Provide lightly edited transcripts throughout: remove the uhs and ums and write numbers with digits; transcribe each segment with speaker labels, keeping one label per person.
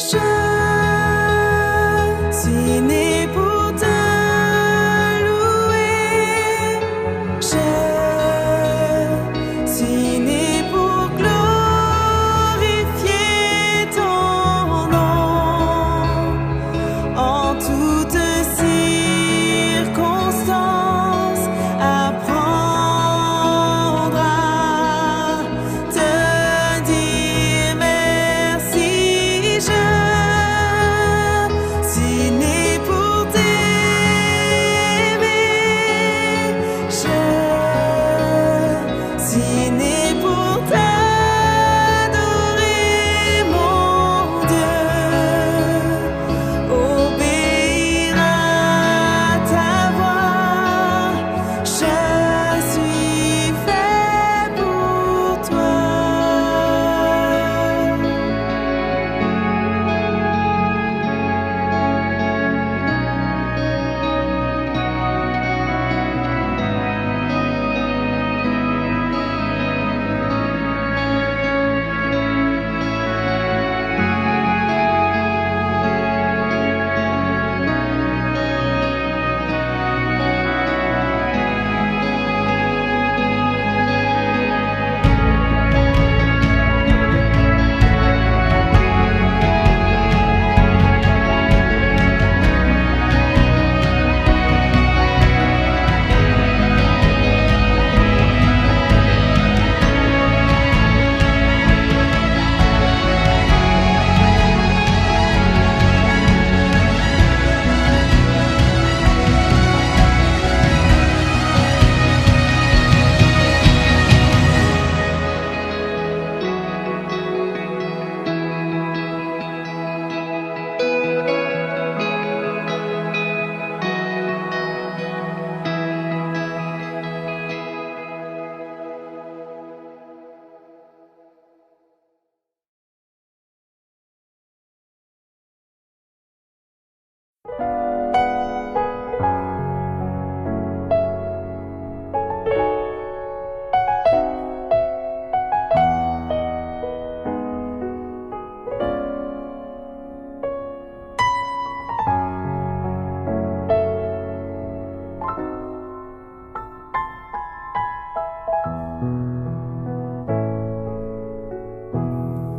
Speaker 1: Je suis né pour te louer. Je suis né pour glorifier ton nom. En toutes circonstances, apprendre à te dire merci. Je suis né pour t'aimer. Je suis né pour t'adorer, mon Dieu. Obéir à ta voix. Je suis fait pour toi.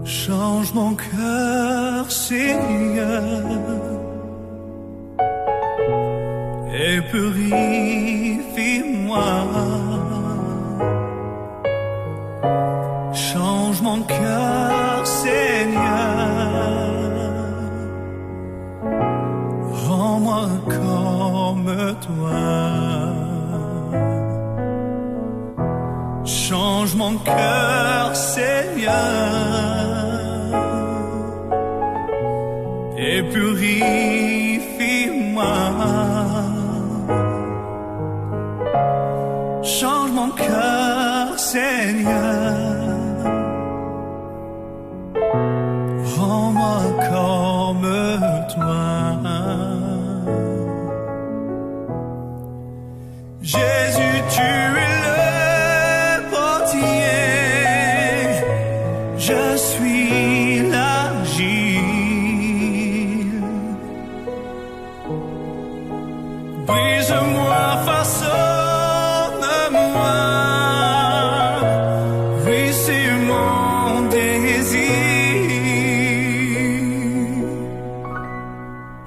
Speaker 2: Change mon cœur, Seigneur, et purifie-moi. Change mon cœur, Seigneur, rends-moi comme toi. Change mon cœur, Seigneur, et purifie-moi. Change mon cœur, Seigneur, rends-moi comme toi. Jésus, tu es le portier, je suis l'argile. Brise-moi, façonne-moi, oui, c'est mon désir.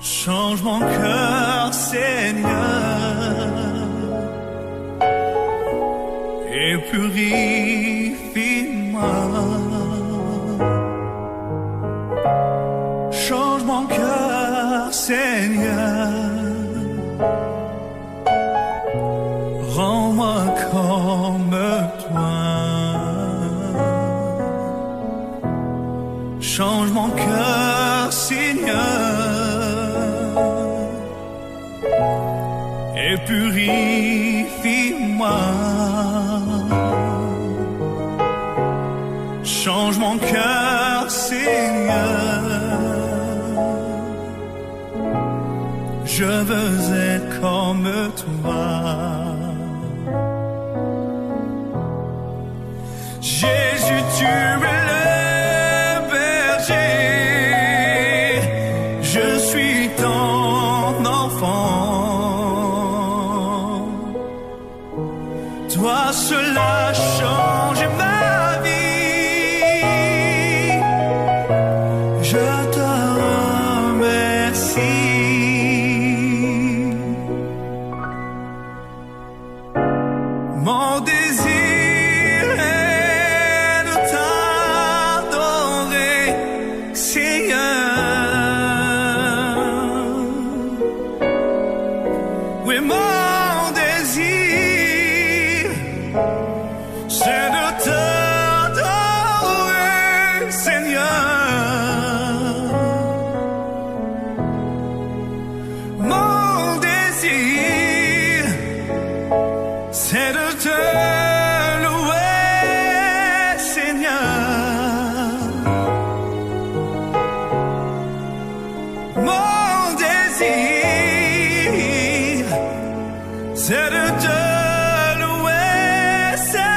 Speaker 2: Change mon cœur, Seigneur, et purifie-moi. Change mon cœur, Seigneur, rends-moi comme toi. Change mon cœur, Seigneur, et purifie-moi. Change mon cœur, Seigneur, je veux être comme toi. Jésus, tu es le berger, c'est de t'adorer, Seigneur. Mon désir, c'est de te louer, Seigneur. Mon désir, c'est de te louer, Seigneur.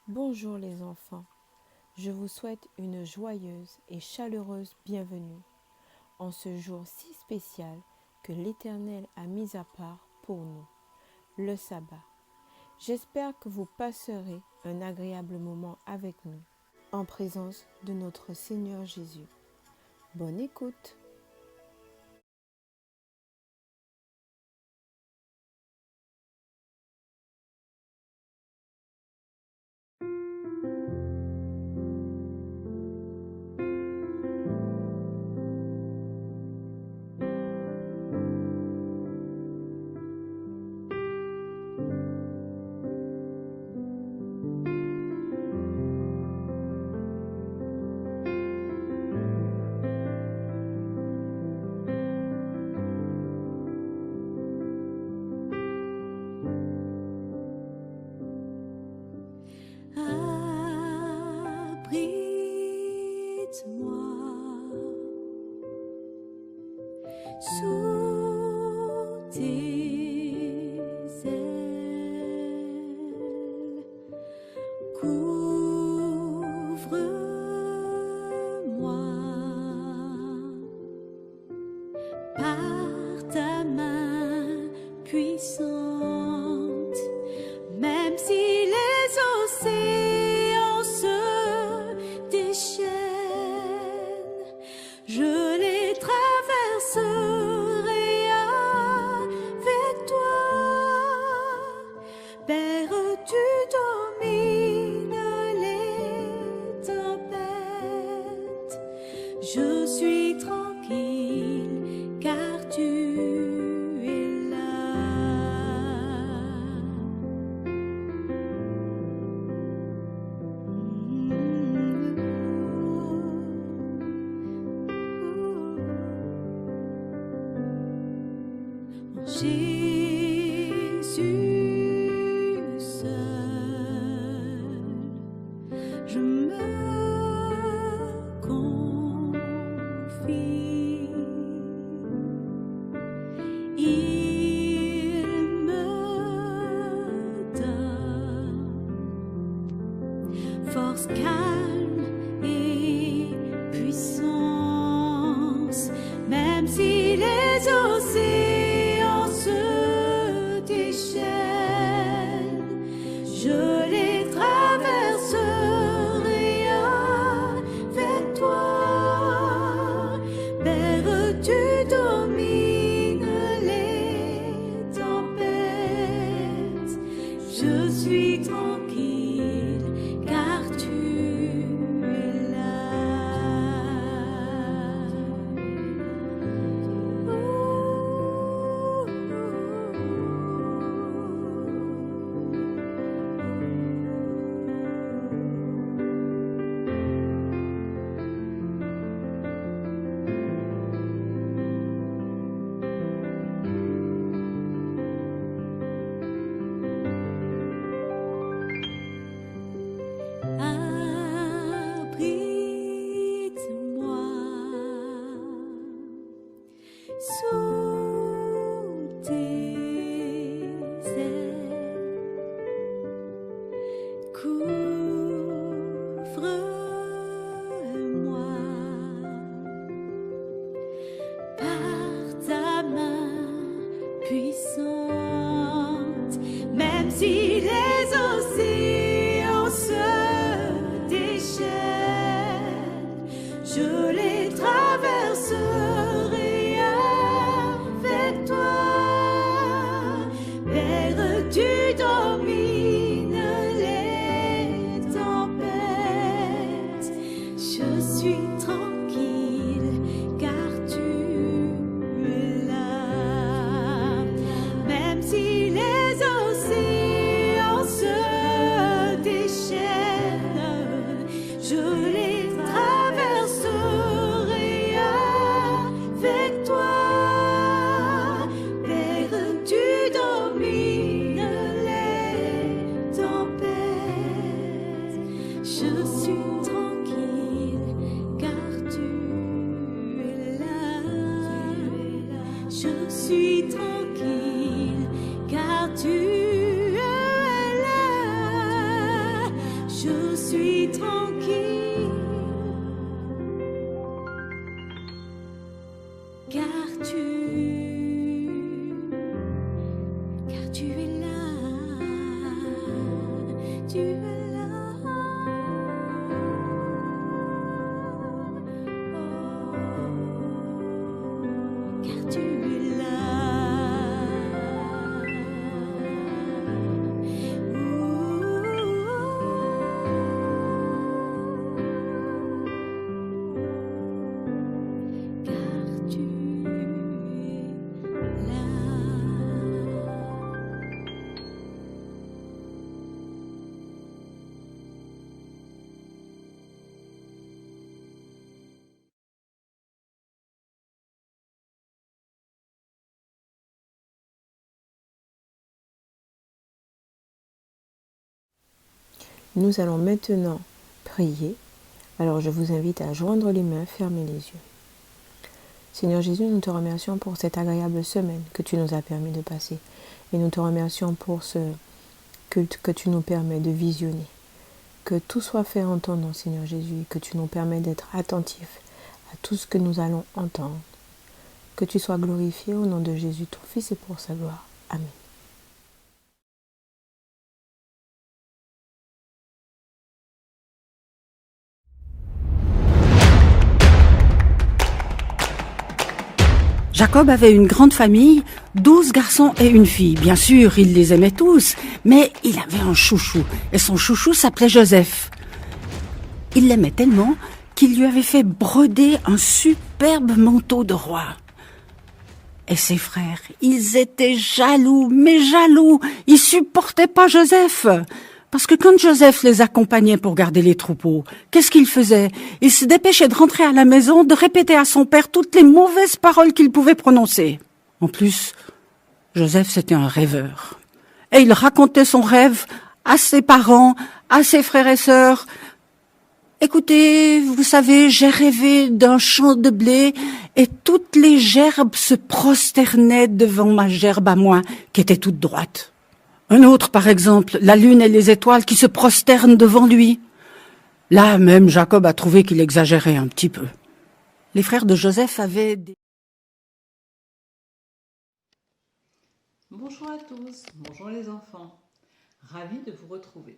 Speaker 3: Bonjour les enfants, je vous souhaite une joyeuse et chaleureuse bienvenue en ce jour si spécial que l'Éternel a mis à part pour nous, le sabbat. J'espère que vous passerez un agréable moment avec nous, en présence de notre Seigneur Jésus. Bonne écoute!
Speaker 1: Sous tes ailes, couvre-moi par ta main puissante, même si les océans se déchaînent, je les traverserai avec toi. Père, tu domines les tempêtes. Je suis tranquille car tu es là. Jésus seul, je me confie. Il me donne force, calme et puissance, même si les océans se déchaînent, je les traverserai avec toi. Père, tu domines les tempêtes. Je suis tranquille car tu es là. Abrite-moi sous tes ailes, couvre-moi par ta main puissante, même si les océans se déchaînent, je les traverserai Je suis tranquille car tu es là. Je suis tranquille car tu es là. Tu es là. Car tu es là. Car tu es là.
Speaker 3: Nous allons maintenant prier. Alors je vous invite à joindre les mains, fermer les yeux. Seigneur Jésus, nous te remercions pour cette agréable semaine que tu nous as permis de passer. Et nous te remercions pour ce culte que tu nous permets de visionner. Que tout soit fait en ton nom, Seigneur Jésus, et que tu nous permets d'être attentifs à tout ce que nous allons entendre. Que tu sois glorifié au nom de Jésus, ton Fils, et pour sa gloire. Amen.
Speaker 4: Jacob avait une grande famille, 12 garçons et une fille. Bien sûr, il les aimait tous, mais il avait un chouchou, et son chouchou s'appelait Joseph. Il l'aimait tellement qu'il lui avait fait broder un superbe manteau de roi. Et ses frères, ils étaient jaloux, mais jaloux. Ils supportaient pas Joseph. Parce que quand Joseph les accompagnait pour garder les troupeaux, qu'est-ce qu'il faisait? Il se dépêchait de rentrer à la maison, de répéter à son père toutes les mauvaises paroles qu'il pouvait prononcer. En plus, Joseph, c'était un rêveur. Et il racontait son rêve à ses parents, à ses frères et sœurs. Écoutez, vous savez, j'ai rêvé d'un champ de blé et toutes les gerbes se prosternaient devant ma gerbe à moi, qui était toute droite. Un autre, par exemple, la lune et les étoiles qui se prosternent devant lui. Là même, Jacob a trouvé qu'il exagérait un petit peu. Les frères de Joseph avaient des...
Speaker 5: Bonjour à tous, bonjour les enfants, ravi de vous retrouver.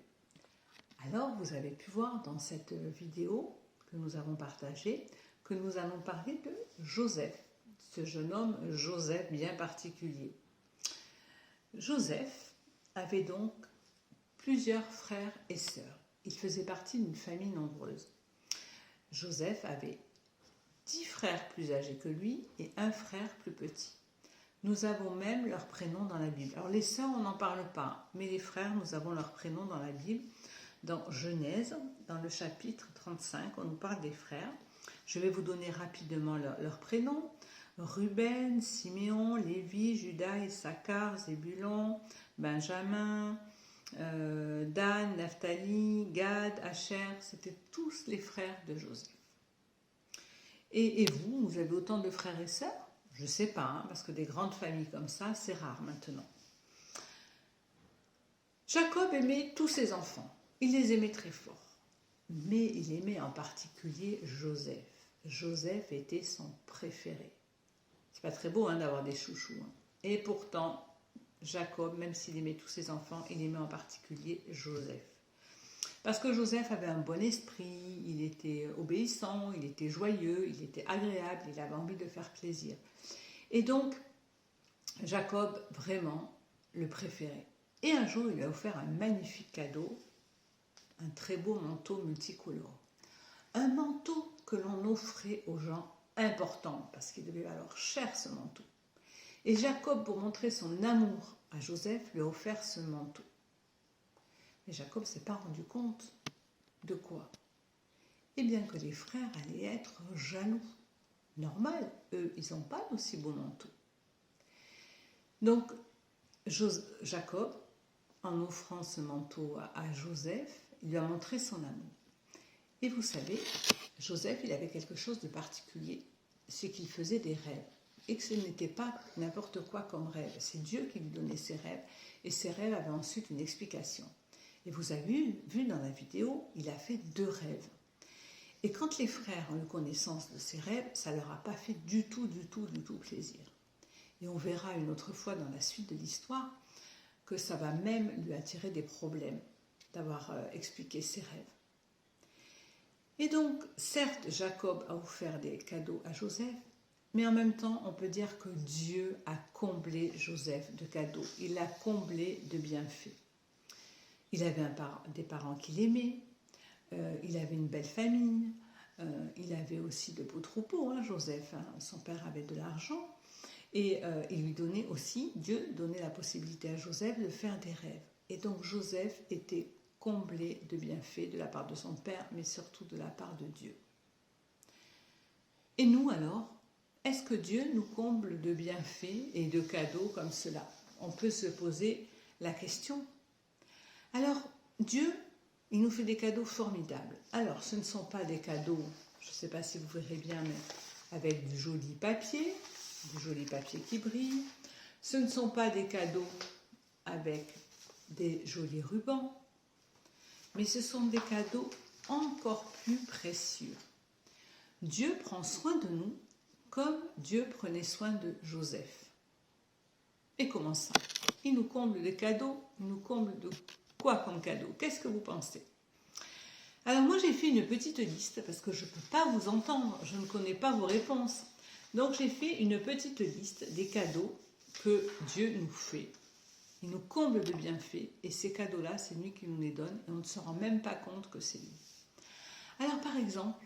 Speaker 5: Alors, vous avez pu voir dans cette vidéo que nous avons partagée que nous allons parler de Joseph, ce jeune homme Joseph bien particulier. Joseph avait donc plusieurs frères et sœurs. Il faisait partie d'une famille nombreuse. Joseph avait 10 frères plus âgés que lui et un frère plus petit. Nous avons même leurs prénoms dans la Bible. Alors les sœurs, on n'en parle pas, mais les frères, nous avons leurs prénoms dans la Bible. Dans Genèse, dans le chapitre 35, on nous parle des frères. Je vais vous donner rapidement leurs prénoms. Ruben, Siméon, Lévi, Judas, Issachar, Zébulon, Benjamin, Dan, Naphtali, Gad, Asher, c'était tous les frères de Joseph. Et vous avez autant de frères et sœurs? Je ne sais pas, hein, parce que des grandes familles comme ça, c'est rare maintenant. Jacob aimait tous ses enfants, il les aimait très fort, mais il aimait en particulier Joseph. Joseph était son préféré. C'est pas très beau hein, d'avoir des chouchous. Hein. Et pourtant, Jacob, même s'il aimait tous ses enfants, il aimait en particulier Joseph. Parce que Joseph avait un bon esprit, il était obéissant, il était joyeux, il était agréable, il avait envie de faire plaisir. Et donc, Jacob, vraiment, le préférait. Et un jour, il lui a offert un magnifique cadeau, un très beau manteau multicolore. Un manteau que l'on offrait aux gens importants, parce qu'il devait valoir cher ce manteau. Et Jacob, pour montrer son amour à Joseph, lui a offert ce manteau. Mais Jacob ne s'est pas rendu compte de quoi? Eh bien que les frères allaient être jaloux. Normal, eux, ils n'ont pas d'aussi beau manteau. Donc, Jacob, en offrant ce manteau à Joseph, il lui a montré son amour. Et vous savez, Joseph, il avait quelque chose de particulier, c'est qu'il faisait des rêves. et que ce n'était pas n'importe quoi comme rêve. C'est Dieu qui lui donnait ses rêves et ses rêves avaient ensuite une explication. Et vous avez vu dans la vidéo, il a fait 2 rêves. Et quand les frères ont eu connaissance de ces rêves, ça ne leur a pas fait du tout plaisir. Et on verra une autre fois dans la suite de l'histoire que ça va même lui attirer des problèmes d'avoir expliqué ses rêves. Et donc, certes, Jacob a offert des cadeaux à Joseph, mais en même temps, on peut dire que Dieu a comblé Joseph de cadeaux. Il l'a comblé de bienfaits. Il avait des parents qu'il aimait, il avait une belle famille, il avait aussi de beaux troupeaux, Joseph. Son père avait de l'argent. Et il lui donnait aussi, Dieu donnait la possibilité à Joseph de faire des rêves. Et donc Joseph était comblé de bienfaits de la part de son père, mais surtout de la part de Dieu. Et nous alors, est-ce que Dieu nous comble de bienfaits et de cadeaux comme cela? On peut se poser la question. Alors, Dieu, il nous fait des cadeaux formidables. Alors, ce ne sont pas des cadeaux, je ne sais pas si vous verrez bien, mais avec du joli papier qui brille. Ce ne sont pas des cadeaux avec des jolis rubans, mais ce sont des cadeaux encore plus précieux. Dieu prend soin de nous comme Dieu prenait soin de Joseph. Et comment ça? Il nous comble de cadeaux, il nous comble de quoi comme cadeau? Qu'est-ce que vous pensez? Alors moi j'ai fait une petite liste parce que je ne peux pas vous entendre, je ne connais pas vos réponses. Donc j'ai fait une petite liste des cadeaux que Dieu nous fait. Il nous comble de bienfaits et ces cadeaux-là, c'est lui qui nous les donne et on ne se rend même pas compte que c'est lui. Alors par exemple,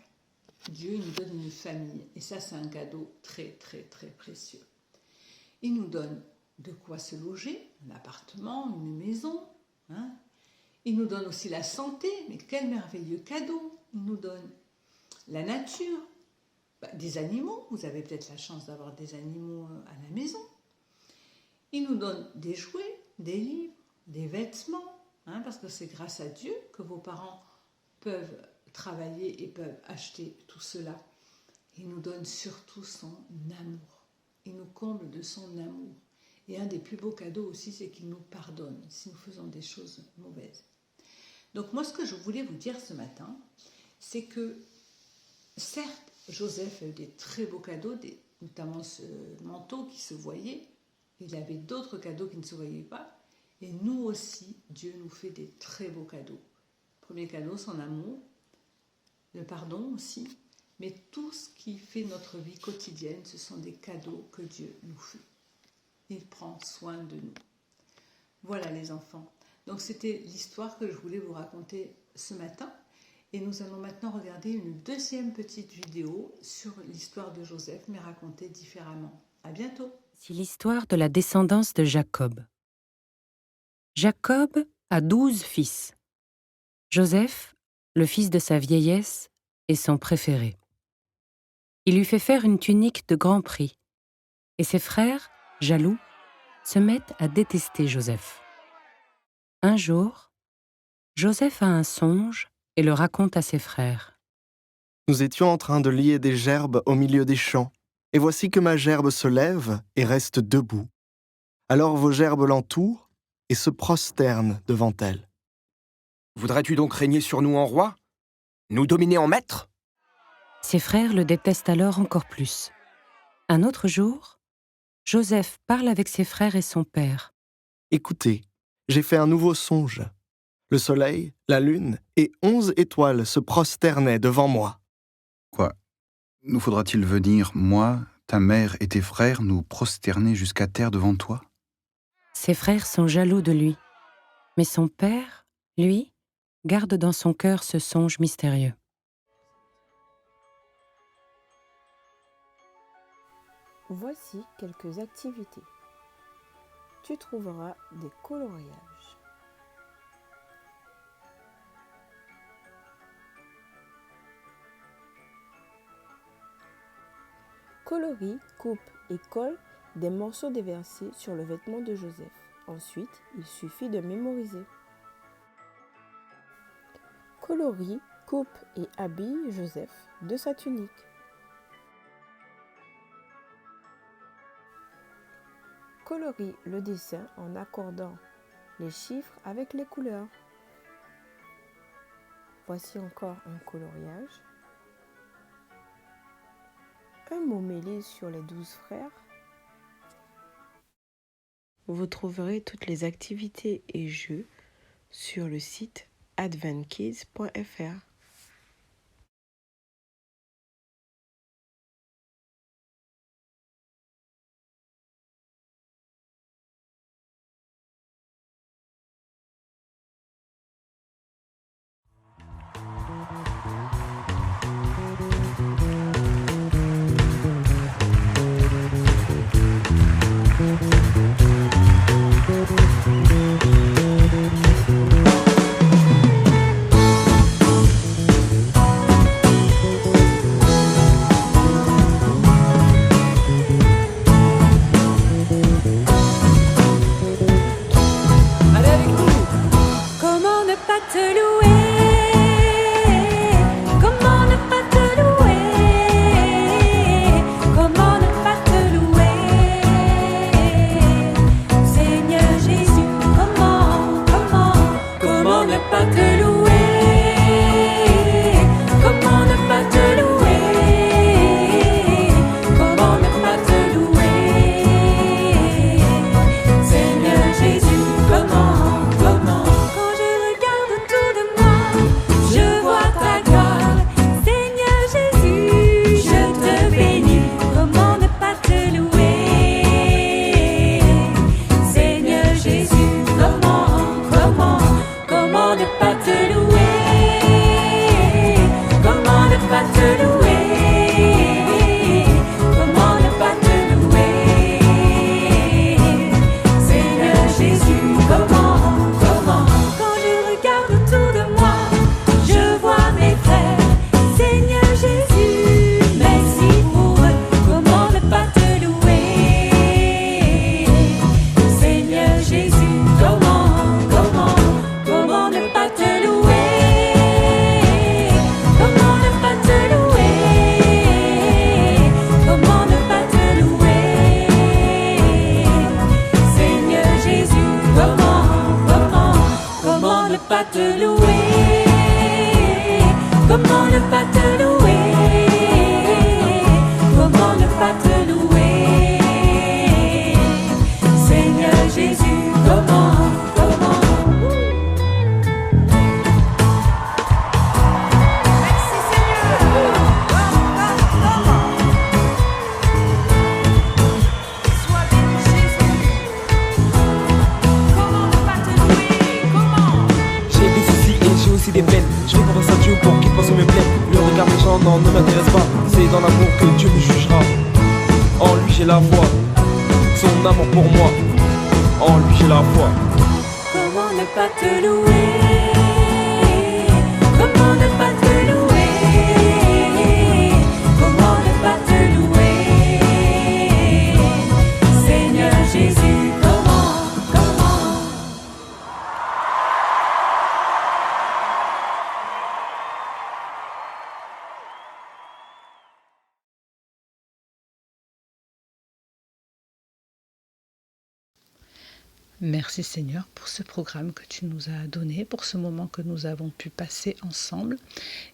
Speaker 5: Dieu il nous donne une famille et ça c'est un cadeau très précieux. Il nous donne de quoi se loger, un appartement, une maison. Il nous donne aussi la santé, mais quel merveilleux cadeau. Il nous donne la nature, des animaux. Vous avez peut-être la chance d'avoir des animaux à la maison. Il nous donne des jouets, des livres, des vêtements, parce que c'est grâce à Dieu que vos parents peuvent travailler et peuvent acheter tout cela. Il nous donne surtout son amour. Il nous comble de son amour. Et un des plus beaux cadeaux aussi, c'est qu'il nous pardonne si nous faisons des choses mauvaises. Donc moi, ce que je voulais vous dire ce matin, c'est que certes, Joseph a eu des très beaux cadeaux, notamment ce manteau qui se voyait. Il avait d'autres cadeaux qui ne se voyaient pas. Et nous aussi, Dieu nous fait des très beaux cadeaux. Premier cadeau, son amour, le pardon aussi. Mais tout ce qui fait notre vie quotidienne, ce sont des cadeaux que Dieu nous fait. Il prend soin de nous. Voilà les enfants. Donc c'était l'histoire que je voulais vous raconter ce matin. Et nous allons maintenant regarder une deuxième petite vidéo sur l'histoire de Joseph, mais racontée différemment. À bientôt.
Speaker 6: C'est l'histoire de la descendance de Jacob. Jacob a 12 fils. Joseph, le fils de sa vieillesse, est son préféré. Il lui fait faire une tunique de grand prix. Et ses frères, jaloux, se mettent à détester Joseph. Un jour, Joseph a un songe et le raconte à ses frères.
Speaker 7: Nous étions en train de lier des gerbes au milieu des champs, et voici que ma gerbe se lève et reste debout. Alors vos gerbes l'entourent et se prosternent devant elle.
Speaker 8: Voudrais-tu donc régner sur nous en roi? Nous dominer en maître?
Speaker 6: Ses frères le détestent alors encore plus. Un autre jour, Joseph parle avec ses frères et son père.
Speaker 7: Écoutez, j'ai fait un nouveau songe. Le soleil, la lune et 11 étoiles se prosternaient devant moi.
Speaker 9: Quoi? Nous faudra-t-il venir, moi, ta mère et tes frères, nous prosterner jusqu'à terre devant toi?
Speaker 6: Ses frères sont jaloux de lui, mais son père, lui, garde dans son cœur ce songe mystérieux.
Speaker 3: Voici quelques activités. Tu trouveras des coloriages. Colorie, coupe et colle des morceaux déversés sur le vêtement de Joseph. Ensuite, il suffit de mémoriser. Colorie, coupe et habille Joseph de sa tunique. colorie le dessin en accordant les chiffres avec les couleurs. Voici encore un coloriage. Un mot mêlé sur les 12 frères. Vous trouverez toutes les activités et jeux sur le site adventkids.fr.
Speaker 1: Comment ne pas te louer? Comment ne pas te louer? Comment ne pas te louer? Seigneur Jésus, comment ne pas te louer? Comment ne pas te louer? Comment ne pas te louer? Seigneur Jésus, comment? Quand je regarde autour de moi, je vois ta gloire. Seigneur Jésus, je te bénis. Comment ne pas te louer? Seigneur Jésus, comment ne pas te louer? Comment ne pas te louer? Comment ne pas te louer? Seigneur Jésus, comment? Quand je regarde autour de moi, je vois mes frères. Seigneur Jésus, merci pour eux. Comment ne pas te louer? Seigneur Jésus, comment ne pas te louer? Comment ne pas te louer? Comment ne pas te louer? Seigneur Jésus, comment ne pas te louer? Comment ne pas te louer? Comment ne pas te louer? Seigneur Jésus, comment? Merci Seigneur. Sois béni Jésus. Comment ne pas te louer? Comment?
Speaker 10: J'ai des soucis et j'ai aussi des peines. Je fais confiance à Dieu pour qu'il passe mes plaies. Le regard méchant non, ne m'intéresse pas. C'est dans l'amour que Dieu me jugera. En lui j'ai la foi, son amour pour moi. En lui j'ai la foi.
Speaker 1: Comment ne pas te louer? Comment ne pas te louer? Comment ne pas te louer? Seigneur Jésus, comment?
Speaker 11: Merci Seigneur pour ce programme que tu nous as donné, pour ce moment que nous avons pu passer ensemble.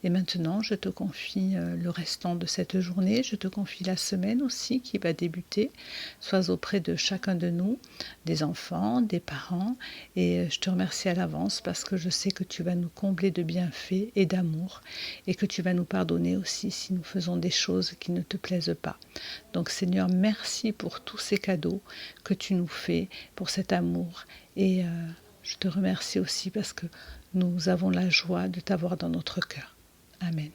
Speaker 11: Et maintenant, je te confie le restant de cette journée, je te confie la semaine aussi qui va débuter. Sois auprès de chacun de nous, des enfants, des parents. Et je te remercie à l'avance parce que je sais que tu vas nous combler de bienfaits et d'amour et que tu vas nous pardonner aussi si nous faisons des choses qui ne te plaisent pas. Donc Seigneur, merci pour tous ces cadeaux que tu nous fais, pour cet amour. Et je te remercie aussi parce que nous avons la joie de t'avoir dans notre cœur. Amen.